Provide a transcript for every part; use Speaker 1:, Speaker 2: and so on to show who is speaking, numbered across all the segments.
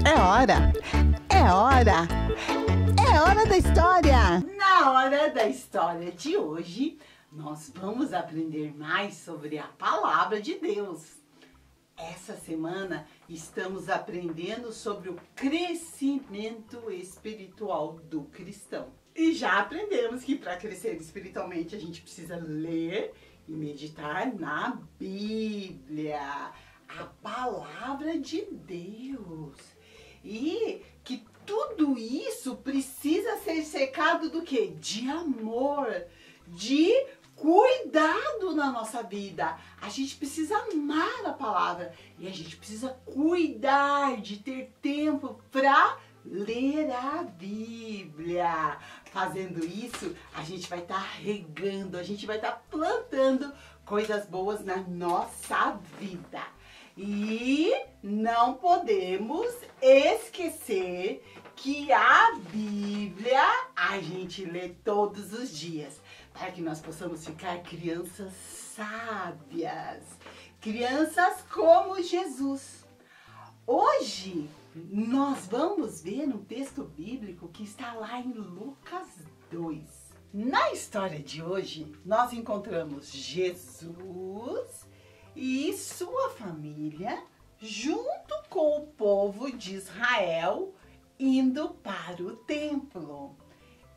Speaker 1: É hora! É hora! É hora da história!
Speaker 2: Na hora da história de hoje, nós vamos aprender mais sobre a palavra de Deus. Essa semana estamos aprendendo sobre o crescimento espiritual do cristão. E já aprendemos que para crescer espiritualmente a gente precisa ler e meditar na Bíblia, a palavra de Deus. E que tudo isso precisa ser cercado do quê? De amor, de cuidado na nossa vida. A gente precisa amar a palavra e a gente precisa cuidar de ter tempo para ler a Bíblia. Fazendo isso, a gente vai estar regando, a gente vai estar plantando coisas boas na nossa vida. E não podemos esquecer que a Bíblia a gente lê todos os dias, para que nós possamos ficar crianças sábias, crianças como Jesus. Hoje nós vamos ver um texto bíblico que está lá em Lucas 2. Na história de hoje, nós encontramos Jesus e sua família junto com o povo de Israel indo para o templo.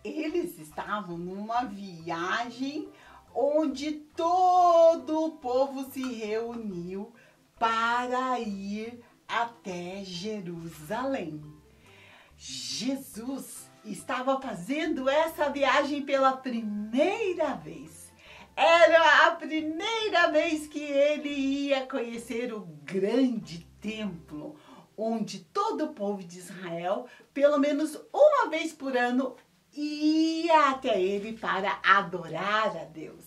Speaker 2: Eles estavam numa viagem onde todo o povo se reuniu para ir até Jerusalém. Jesus estava fazendo essa viagem pela primeira vez. Era a primeira vez que ele ia conhecer o grande templo, onde todo o povo de Israel, pelo menos uma vez por ano, ia até ele para adorar a Deus.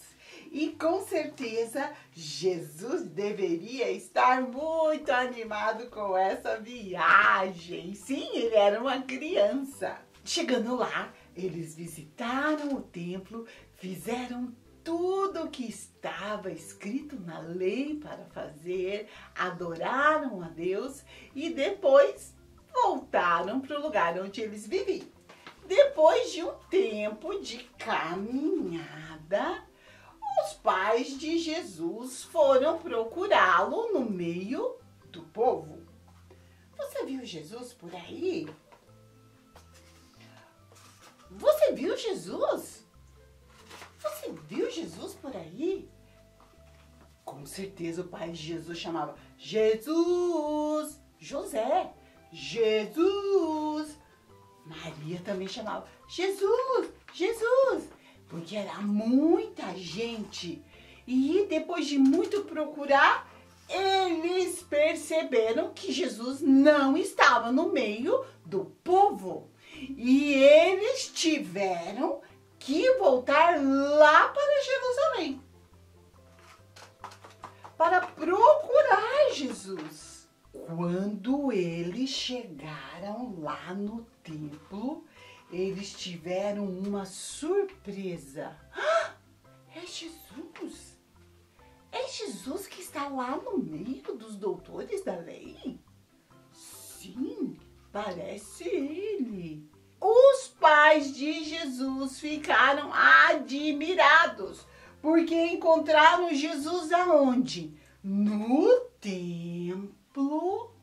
Speaker 2: E com certeza Jesus deveria estar muito animado com essa viagem. Sim, ele era uma criança. Chegando lá, eles visitaram o templo, fizeram tudo o que estava escrito na lei para fazer, adoraram a Deus e depois voltaram para o lugar onde eles viviam. Depois de um tempo de caminhada, os pais de Jesus foram procurá-lo no meio do povo. Você viu Jesus por aí? Você viu Jesus? Você viu Jesus por aí? Com certeza o pai de Jesus chamava Jesus, José, Jesus. Maria também chamava Jesus, Jesus, porque era muita gente. E depois de muito procurar, eles perceberam que Jesus não estava no meio do povo. E eles tiveram que voltar lá para Jerusalém para procurar Jesus. Quando eles chegaram lá no templo, eles tiveram uma surpresa. Ah, é Jesus! É Jesus que está lá no meio dos doutores da lei? Sim, parece ele. Os pais de Jesus ficaram admirados, porque encontraram Jesus aonde? No templo,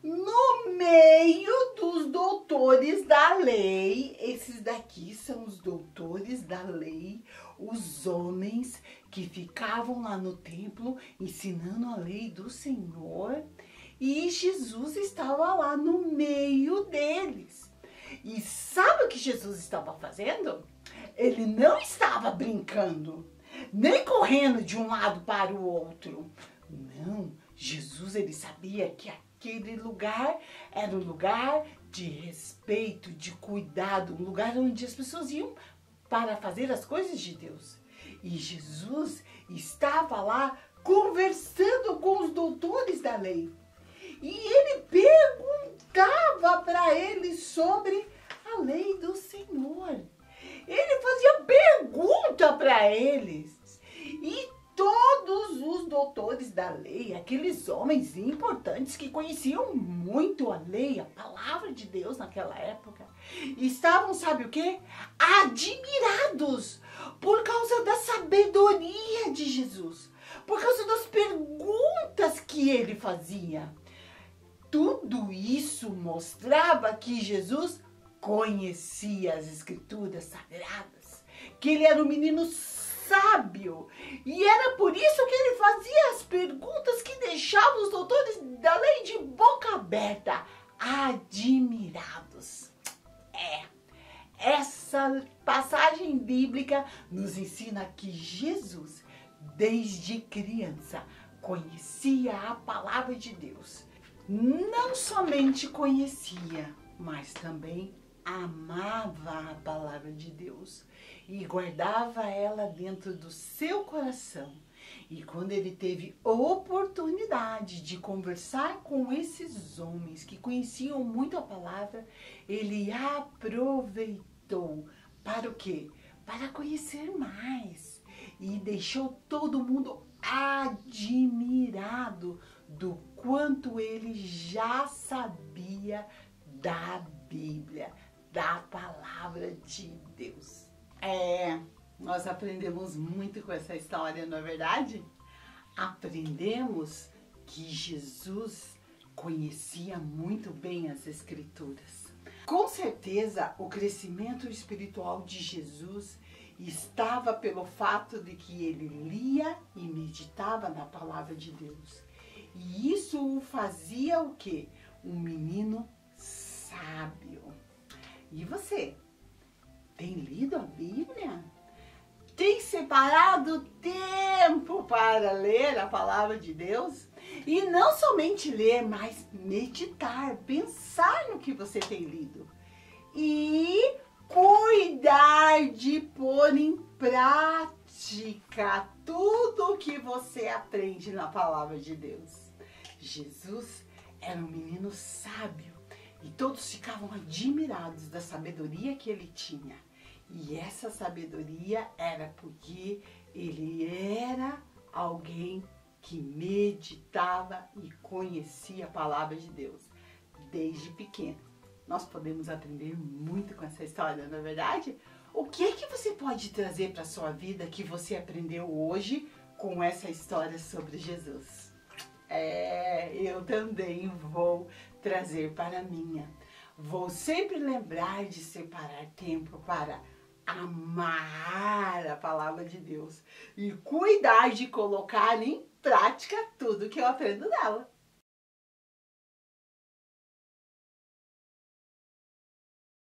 Speaker 2: no meio dos doutores da lei. Esses daqui são os doutores da lei, os homens que ficavam lá no templo ensinando a lei do Senhor. E Jesus estava lá no meio deles. E sabe o que Jesus estava fazendo? Ele não estava brincando, nem correndo de um lado para o outro. Não, Jesus ele sabia que aquele lugar era um lugar de respeito, de cuidado, um lugar onde as pessoas iam para fazer as coisas de Deus. E Jesus estava lá conversando com os doutores da lei. E ele perguntava para eles sobre a lei do Senhor. Ele fazia pergunta para eles. E todos
Speaker 1: os doutores da lei, aqueles homens importantes que conheciam muito a lei, a palavra de Deus naquela época, estavam, sabe o quê? Admirados por causa da sabedoria de Jesus, por causa das perguntas que ele fazia. Tudo isso mostrava que Jesus conhecia as Escrituras Sagradas, que ele era um menino sábio, e era por isso que ele fazia as perguntas que deixavam os doutores da lei de boca aberta, admirados. Essa passagem bíblica nos ensina que Jesus, desde criança, conhecia a palavra de Deus. Não somente conhecia, mas também amava a palavra de Deus e guardava ela dentro do seu coração. E quando ele teve oportunidade de conversar com esses homens que conheciam muito a palavra, ele aproveitou para o quê? Para conhecer mais. E deixou todo mundo admirado do quanto ele já sabia da Bíblia, da palavra de Deus. Nós aprendemos muito com essa história, não é verdade? Aprendemos que Jesus conhecia muito bem as Escrituras. Com certeza, o crescimento espiritual de Jesus estava pelo fato de que ele lia e meditava na palavra de Deus. E isso o fazia o quê? Um menino sábio. E você? Tem lido a Bíblia? Tem separado tempo para ler a palavra de Deus? E não somente ler, mas meditar, pensar no que você tem lido. E cuidar de pôr em prática tudo o que você aprende na palavra de Deus. Jesus era um menino sábio e todos ficavam admirados da sabedoria que ele tinha. E essa sabedoria era porque ele era alguém que meditava e conhecia a palavra de Deus desde pequeno. Nós podemos aprender muito com essa história, não é verdade? O que é que você pode trazer para a sua vida que você aprendeu hoje com essa história sobre Jesus? Eu também vou trazer para a minha. Vou sempre lembrar de separar tempo para amar a palavra de Deus e cuidar de colocar em prática tudo que eu aprendo dela.